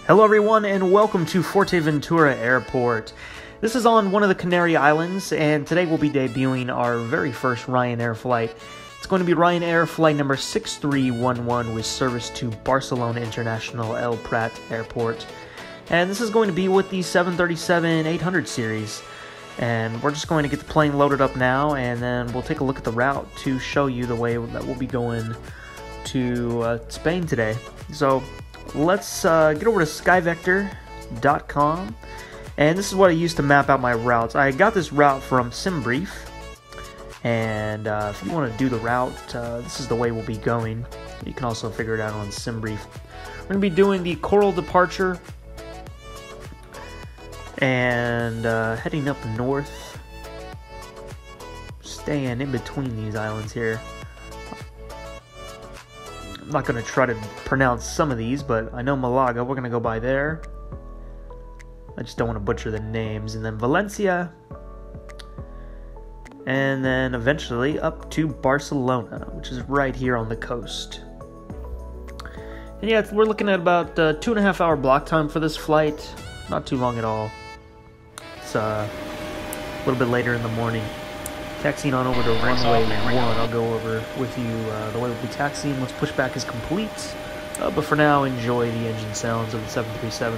Hello everyone and welcome to Fuerteventura Airport. This is on one of the Canary Islands and today we'll be debuting our very first Ryanair flight. It's going to be Ryanair flight number 6311 with service to Barcelona International Prat Airport. And this is going to be with the 737-800 series. And we're just going to get the plane loaded up now and then we'll take a look at the route to show you the way that we'll be going to Spain today. So let's get over to skyvector.com, and this is what I use to map out my routes. I got this route from SimBrief, and if you want to do the route, this is the way we'll be going. You can also figure it out on SimBrief. We're going to be doing the Coral departure, and heading up north, staying in between these islands here. I'm not going to try to pronounce some of these, but I know Malaga, we're going to go by there. I just don't want to butcher the names. And then Valencia. And then eventually up to Barcelona, which is right here on the coast. And yeah, we're looking at about 2.5 hour block time for this flight. Not too long at all. It's a little bit later in the morning. Taxiing on over to runway 1, I'll go over with you the way we'll be taxiing once pushback is complete. But for now, enjoy the engine sounds of the 737.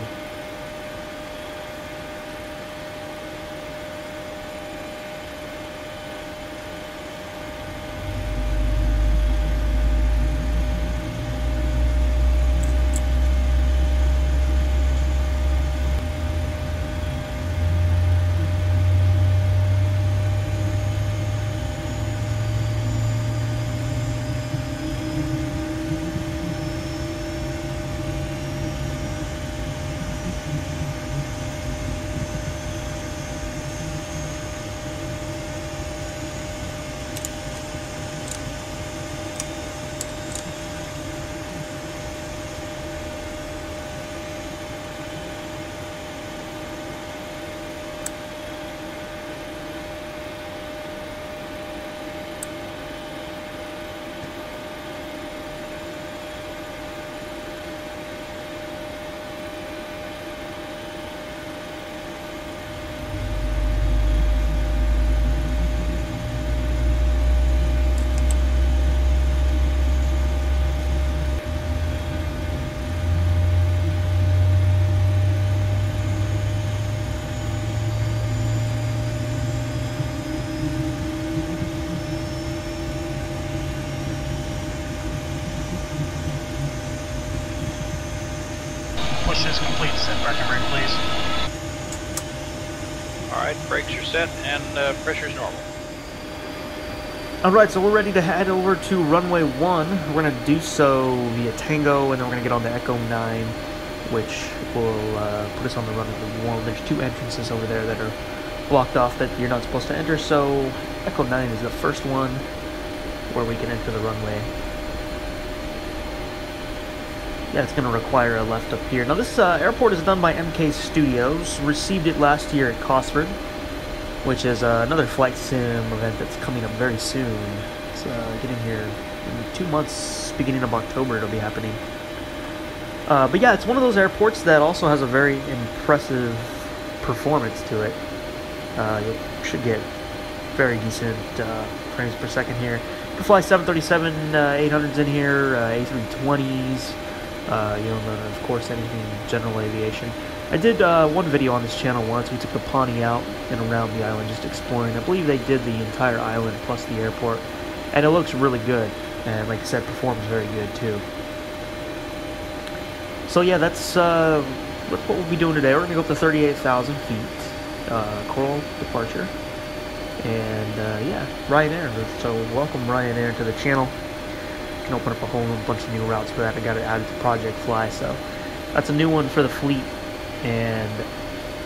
Push is complete. Set parking brake, please. Alright, brakes are set and pressure's normal. Alright, so we're ready to head over to runway 1. We're going to do so via Tango, and then we're going to get on the Echo 9, which will put us on the runway 1. There's 2 entrances over there that are blocked off that you're not supposed to enter, so Echo 9 is the first one where we can enter the runway. Yeah, it's going to require a left up here. Now this airport is done by MKStudios. Received it last year at Cosford, which is another flight sim event that's coming up very soon. It's getting here in 2 months, beginning of October it'll be happening. But yeah, it's one of those airports that also has a very impressive performance to it. You should get very decent frames per second here. You can fly 737-800s in here, A320s. You know, of course, anything general aviation. I did one video on this channel once. We took the Pawnee out and around the island just exploring. I believe they did the entire island plus the airport, and it looks really good. And like I said, performs very good too. So yeah, that's what we'll be doing today. We're gonna go up to 38,000 feet, Coral departure, and yeah, Ryanair. So welcome Ryanair to the channel. Can open up a whole bunch of new routes for that. I got it added to Project Fly, so that's a new one for the fleet, and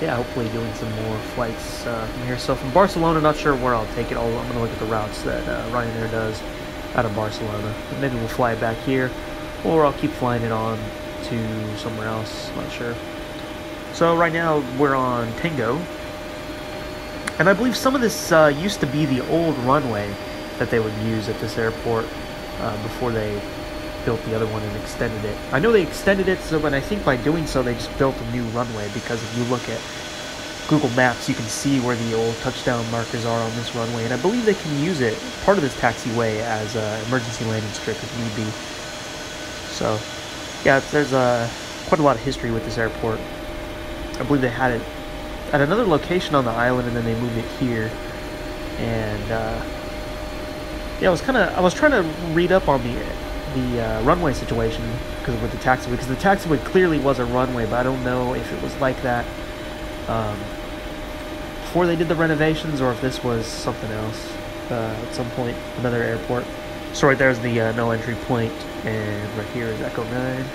yeah, hopefully doing some more flights from here. So from Barcelona, not sure where I'll take it. I'm gonna look at the routes that Ryanair does out of Barcelona. Maybe we'll fly it back here, or I'll keep flying it on to somewhere else. Not sure. So right now we're on Tango, and I believe some of this used to be the old runway that they would use at this airport before they built the other one and extended it. I know they extended it, but I think by doing so they just built a new runway, because if you look at Google Maps, you can see where the old touchdown markers are on this runway, and I believe they can use it, part of this taxiway, as an emergency landing strip if need be. So, yeah, there's quite a lot of history with this airport. I believe they had it at another location on the island, and then they moved it here. And yeah, I was trying to read up on the runway situation with the taxiway, because the taxiway clearly was a runway, but I don't know if it was like that before they did the renovations, or if this was something else at some point, another airport. So right there's the no entry point, and right here is Echo 9.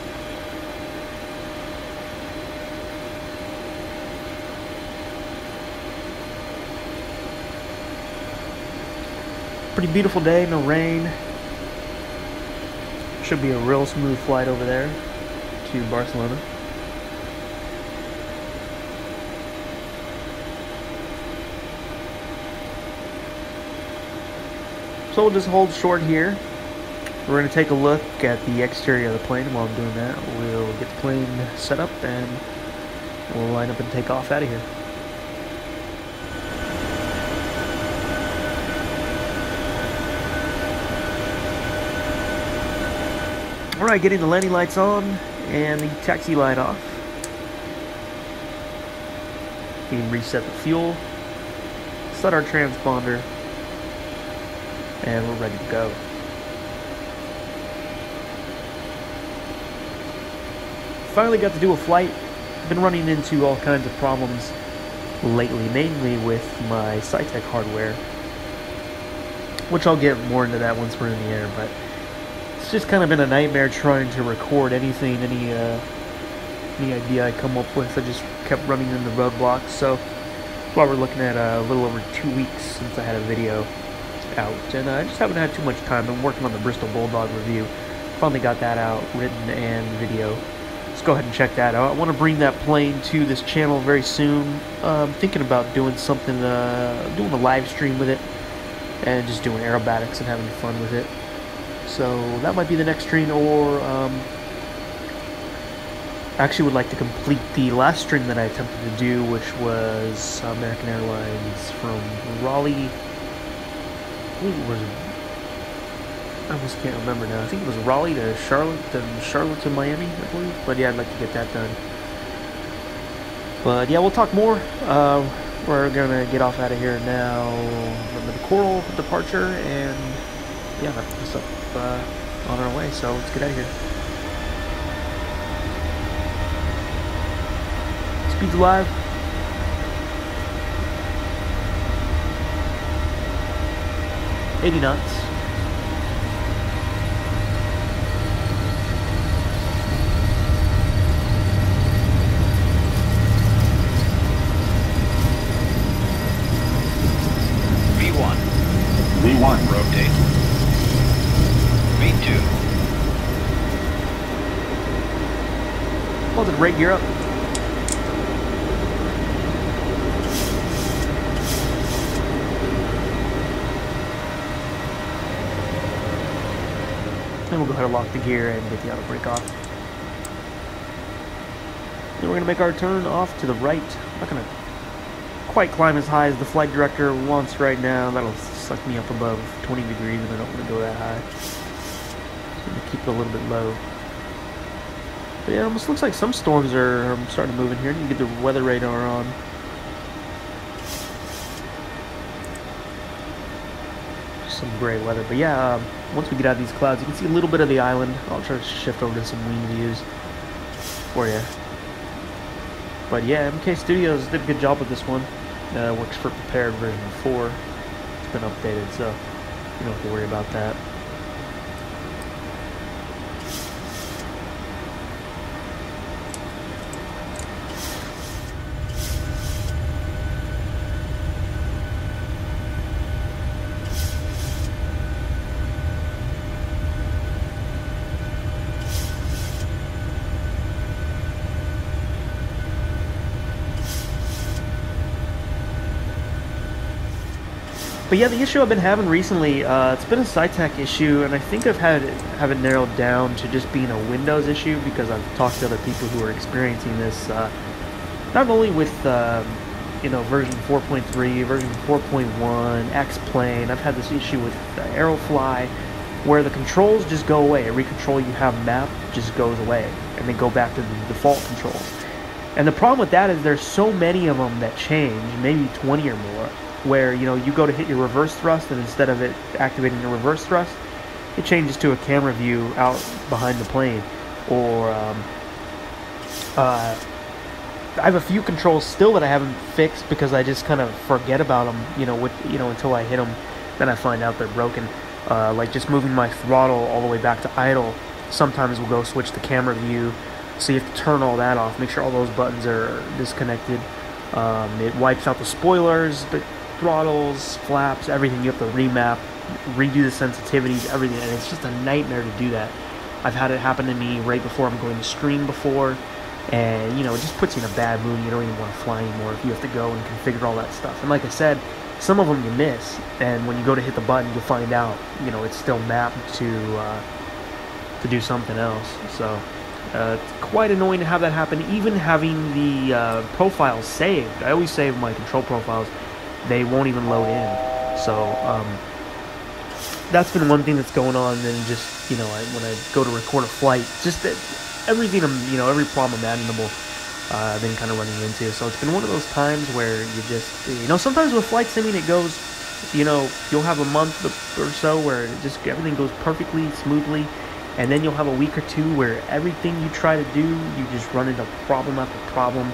Pretty beautiful day, no rain. Should be a real smooth flight over there to Barcelona. So we'll just hold short here. We're going to take a look at the exterior of the plane. While I'm doing that, we'll get the plane set up and we'll line up and take off out of here. Alright, getting the landing lights on and the taxi light off. We can reset the fuel, set our transponder, and we're ready to go. Finally got to do a flight. Been running into all kinds of problems lately, mainly with my Saitek hardware, which I'll get more into that once we're in the air, but it's just kind of been a nightmare trying to record anything, any idea I come up with. I just kept running into roadblocks, so that's why we're looking at a little over 2 weeks since I had a video out, and I just haven't had too much time. I'm working on the Bristol Bulldog review. Finally got that out, written and video. Let's go ahead and check that out. I want to bring that plane to this channel very soon. I'm thinking about doing something, doing a live stream with it, and just doing aerobatics and having fun with it. So that might be the next stream, or I actually would like to complete the last stream that I attempted to do, which was American Airlines from Raleigh. I almost can't remember now. I think it was Raleigh to Charlotte, then Charlotte to Miami, I believe. But yeah, I'd like to get that done. But yeah, we'll talk more. We're gonna get off out of here now. Remember the Coral departure, and yeah, wrap this up on our way. So let's get out of here. Speed's alive. $80 knots. V1, rotate. V2. Well, did rate gear up? And we'll go ahead and lock the gear and get the auto brake off. Then we're going to make our turn off to the right. I'm not going to quite climb as high as the flight director wants right now. That'll suck me up above 20 degrees, and I don't want to go that high. So I'm going to keep it a little bit low. But yeah, it almost looks like some storms are starting to move in here. You get the weather radar on. Some gray weather, but yeah, once we get out of these clouds, you can see a little bit of the island. I'll try to shift over to some wing views for you. But yeah, MKStudios did a good job with this one. Works for Prepared version 4. It's been updated, so you don't have to worry about that. But yeah, the issue I've been having recently, it's been a Saitek issue, and I think I've have it narrowed down to just being a Windows issue because I've talked to other people who are experiencing this, not only with you know, version 4.3, version 4.1, X-Plane. I've had this issue with Aerofly, where the controls just go away. Every control you have mapped just goes away, and they go back to the default controls. And the problem with that is there's so many of them that change, maybe 20 or more, where, you know, you go to hit your reverse thrust, and instead of it activating the reverse thrust, it changes to a camera view out behind the plane. Or I have a few controls still that I haven't fixed because I just kind of forget about them, you know, until I hit them, then I find out they're broken. Like just moving my throttle all the way back to idle, sometimes we'll go switch the camera view, so you have to turn all that off, make sure all those buttons are disconnected. It wipes out the spoilers, the throttles, flaps, everything. You have to remap, redo the sensitivities, everything, and it's just a nightmare to do that. I've had it happen to me right before I'm going to stream before, and, you know, it just puts you in a bad mood. You don't even want to fly anymore if you have to go and configure all that stuff. And like I said, some of them you miss, and when you go to hit the button, you'll find out, you know, it's still mapped to do something else. So it's quite annoying to have that happen. Even having the profiles saved, I always save my control profiles, they won't even load in. So that's been one thing that's going on. And just, you know, when I go to record a flight, just that everything, you know, every problem imaginable I've been kind of running into. So it's been one of those times where you just, you know, sometimes with flight simming it goes, you know, you'll have a month or so where it just everything goes perfectly smoothly, and then you'll have a week or two where everything you try to do, you just run into problem after problem,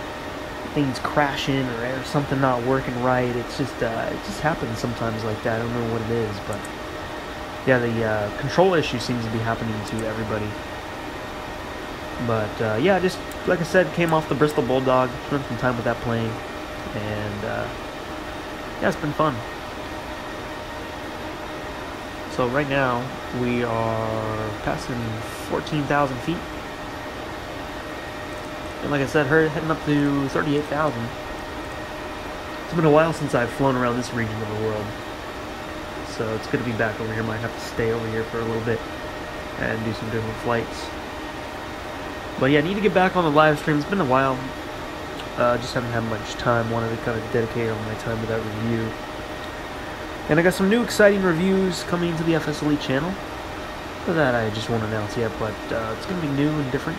things crashing or something not working right. It's just it just happens sometimes like that. I don't know what it is, but yeah, the control issue seems to be happening to everybody. But yeah, just like I said, came off the Bristol Bulldog, spent some time with that plane, and yeah, it's been fun. So right now we are passing 14,000 feet, and like I said, heading up to 38,000. It's been a while since I've flown around this region of the world, so it's good to be back over here. Might have to stay over here for a little bit and do some different flights. But yeah, I need to get back on the live stream. It's been a while. Just haven't had much time. Wanted to kind of dedicate all my time to that review. And I got some new exciting reviews coming to the FSElite channel that I just won't announce yet, but it's going to be new and different.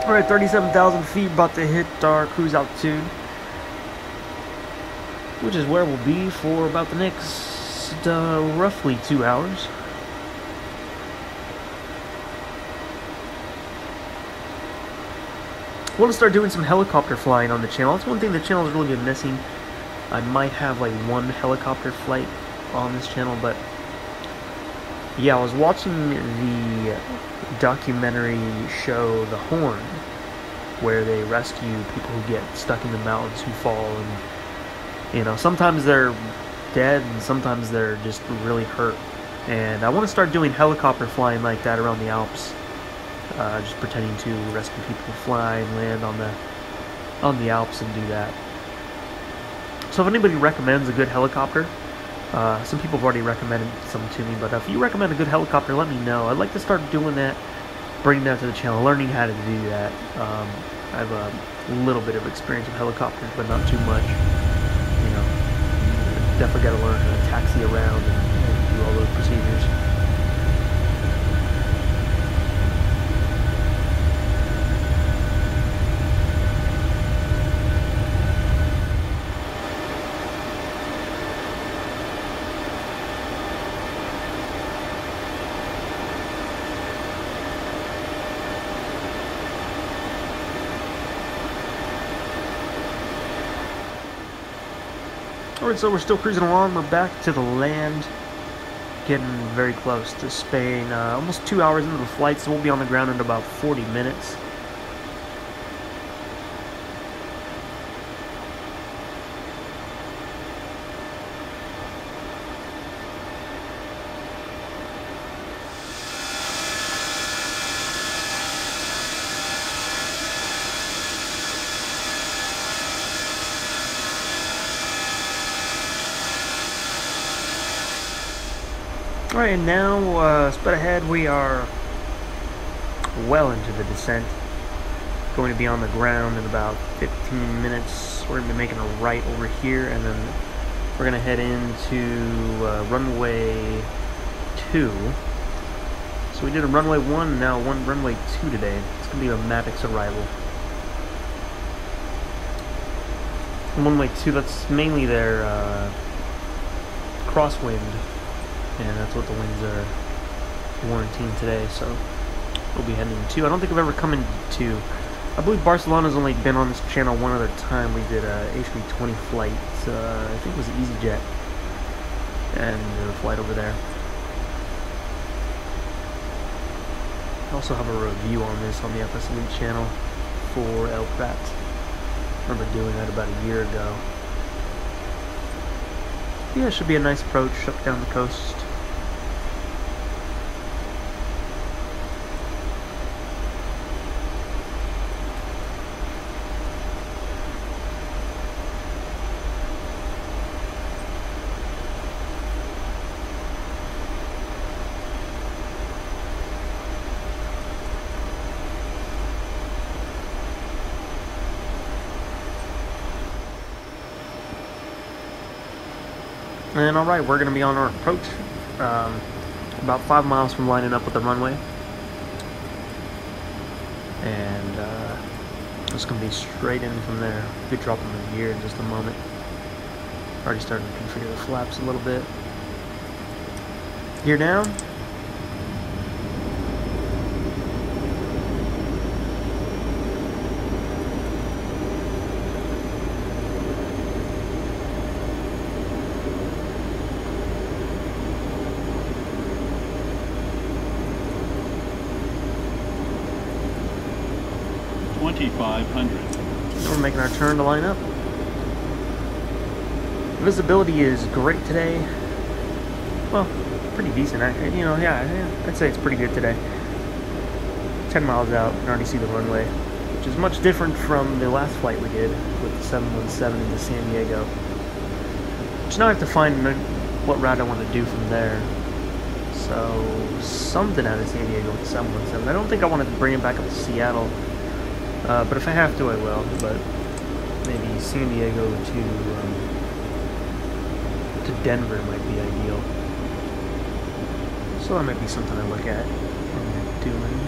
Alright, 37,000 feet, about to hit our cruise altitude, which is where we'll be for about the next roughly 2 hours. I want to start doing some helicopter flying on the channel. That's one thing the channel's really been missing. I might have like one helicopter flight on this channel, but yeah, I was watching the documentary show The Horn, where they rescue people who get stuck in the mountains, who fall, and, you know, sometimes they're dead and sometimes they're just really hurt. And I want to start doing helicopter flying like that around the Alps, just pretending to rescue people, fly and land on the Alps and do that. So if anybody recommends a good helicopter, some people have already recommended some to me, but if you recommend a good helicopter, let me know. I'd like to start doing that, bringing that to the channel, learning how to do that. I have a little bit of experience with helicopters, but not too much. You know, definitely got to learn how to taxi around and do all those procedures. Alright, so we're still cruising along. We're back to the land. getting very close to Spain. Almost 2 hours into the flight, so we'll be on the ground in about 40 minutes. Alright, and now, sped ahead, we are well into the descent. Going to be on the ground in about 15 minutes. We're going to be making a right over here, and then we're going to head into runway 2. So we did a runway 1, now runway 2 today. It's going to be a Mapix arrival. And runway 2, that's mainly their crosswind. And that's what the winds are warranting today, so we'll be heading to. I don't think I've ever come into 2. I believe Barcelona's only been on this channel one other time. We did a A320 flight, I think it was EasyJet, and a flight over there. I also have a review on this on the FSElite channel for El Prat. I remember doing that about a year ago. Yeah, it should be a nice approach up down the coast. And alright, we're going to be on our approach, about 5 miles from lining up with the runway. And just going to be straight in from there. We'll be dropping the gear in just a moment. Already starting to configure the flaps a little bit. Gear down. We're making our turn to line up. Visibility is great today. Well, pretty decent actually. You know, yeah, I'd say it's pretty good today. 10 miles out, and already see the runway, which is much different from the last flight we did with the 717 into San Diego. So now I have to find what route I want to do from there. So something out of San Diego with the 717. I don't think I want to bring it back up to Seattle. But if I have to, I will. But maybe San Diego to Denver might be ideal. So that might be something I look at doing.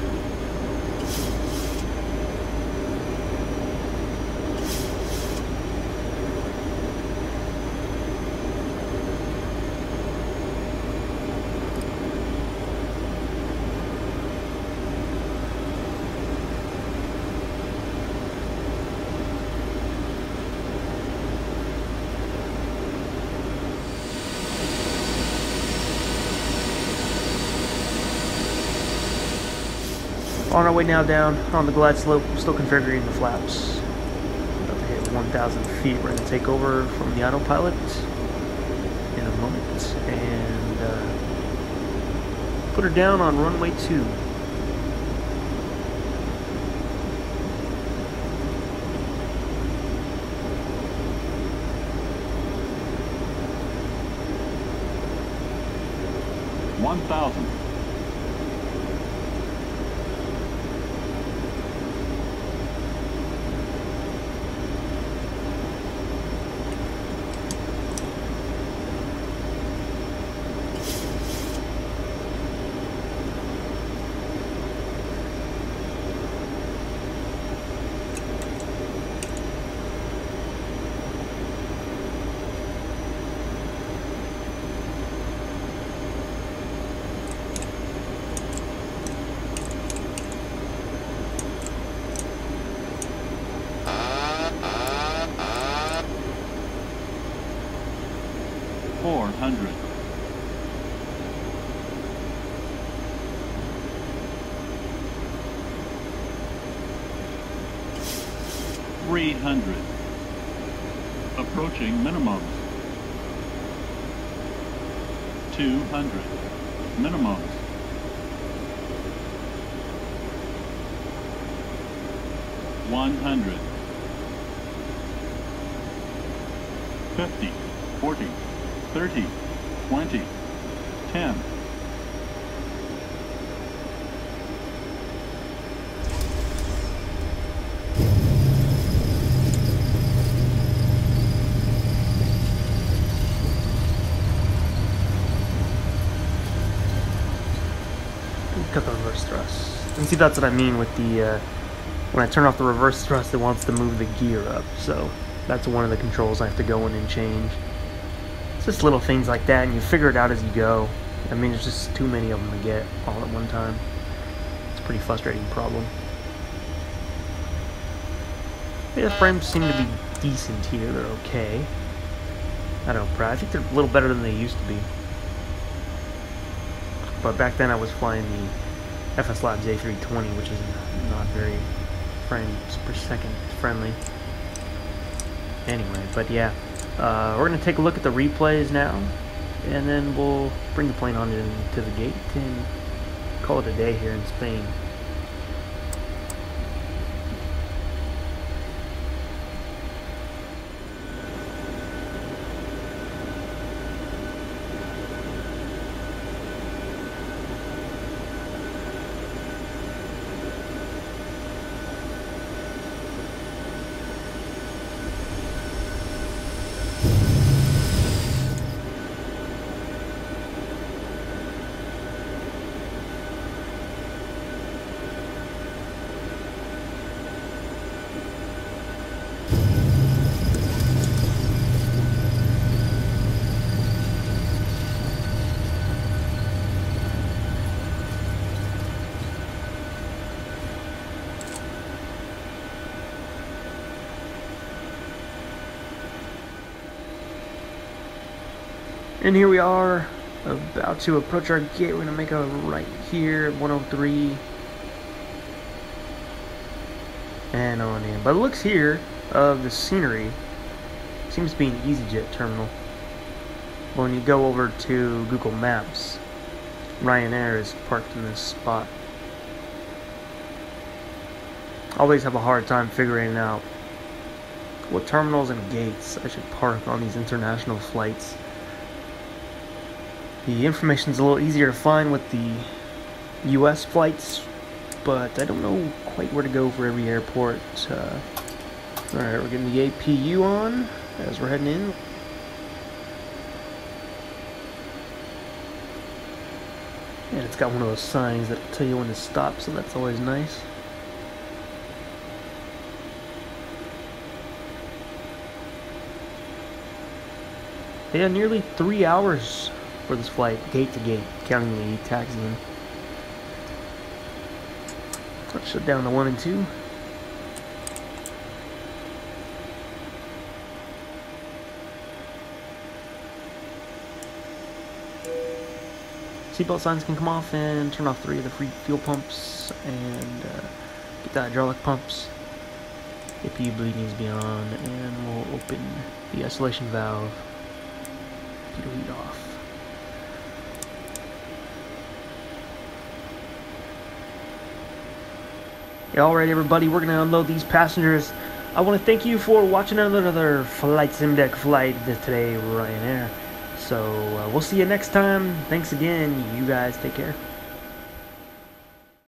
On our way now down on the glide slope, still configuring the flaps. About to hit 1,000 feet. We're going to take over from the autopilot in a moment and put her down on runway 2. 300. Approaching minimums. 200. Minimums. 100. 50. 40. 30. 20. 10. Cut the reverse thrust. And see, that's what I mean with the, when I turn off the reverse thrust, it wants to move the gear up. So that's one of the controls I have to go in and change. It's just little things like that, and you figure it out as you go. I mean, there's just too many of them to get all at one time. It's a pretty frustrating problem. Yeah, the frames seem to be decent here. They're okay. I don't know, Prat. I think they're a little better than they used to be. But back then I was flying the FSElite A320, which is not very frames per second friendly. Anyway, but yeah, we're going to take a look at the replays now, and then we'll bring the plane on into the gate and call it a day here in Spain. And here we are, about to approach our gate. We're going to make a right here at 103. And on in. By the looks here of the scenery, seems to be an EasyJet terminal. When you go over to Google Maps, Ryanair is parked in this spot. Always have a hard time figuring out what terminals and gates I should park on these international flights. The information's a little easier to find with the US flights, but I don't know quite where to go for every airport. Alright, we're getting the APU on as we're heading in. And it's got one of those signs that'll tell you when to stop, so that's always nice. Yeah, nearly 3 hours for this flight, gate to gate, counting the taxiing. Let's shut down the 1 and 2. Seatbelt signs can come off, and turn off 3 of the free fuel pumps and get the hydraulic pumps. APU bleed needs to be on, and we'll open the isolation valve. Keep the heat off. Alright everybody, we're going to unload these passengers. I want to thank you for watching another Flight Sim Deck flight today, Ryanair. So we'll see you next time. Thanks again. You guys take care.